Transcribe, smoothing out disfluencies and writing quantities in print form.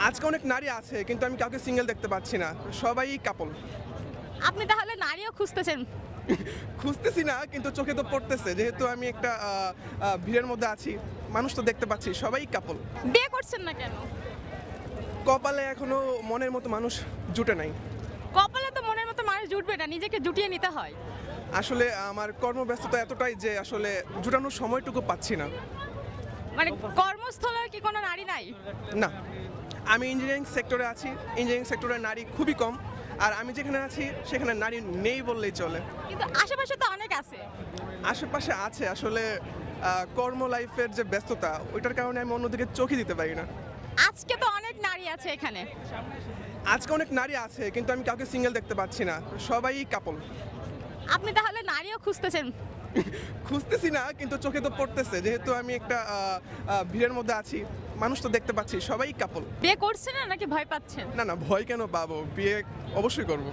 আজকে অনেক নারী আছে কিন্তু আমি কাউকে সিঙ্গেল দেখতে পাচ্ছি না, সবাই কাপল। আপনি তাহলে নারীও খুঁজতেছেন? খুঁজতেছি না কিন্তু চোখে তো পড়তেছে, যেহেতু আমি একটা ভিড়ের মধ্যে আছি, মানুষ তো দেখতে পাচ্ছি সবাই কাপল। বিয়ে করছেন না কেন? কপালে এখনো মনের মতো মানুষ জুটে নাই। কপালে তো মনের মতো মানুষ জুটবে না, নিজেকে জুটিয়ে নিতে হয়। আসলে আমার কর্মব্যস্ততা এতটাই যে আসলে জুটানোর সময়টুকু পাচ্ছি না। মানে কর্মস্থলে কি কোনো নারী নাই? না, আমি ইঞ্জিনিয়ারিং সেক্টরে আছি, ইঞ্জিনিয়ারিং সেক্টরে নারী খুবই কম, আর আমি যেখানে আছি সেখানে নারী নেই বললেই চলে। কিন্তু আশেপাশে তো অনেক আছে। আশেপাশে আছে, আসলে কর্ম লাইফের যে ব্যস্ততা ওইটার কারণে আমি অন্যদিকে চোখই দিতে পারি না। আজকে তো অনেক নারী আছে এখানে। আজকে অনেক নারী আছে কিন্তু আমি কাউকে সিঙ্গেল দেখতে পাচ্ছি না, সবাই কাপল। আপনি তাহলে নারীও খুঁজতেছেন? খুঁজতেছি না কিন্তু চোখে তো পড়তেছে, যেহেতু আমি একটা ভিড়ের মধ্যে আছি, মানুষ তো দেখতে পাচ্ছি সবাই কাপল। বিয়ে করছেন না নাকি ভয় পাচ্ছেন? না না, ভয় কেন পাবো, বিয়ে অবশ্যই করব।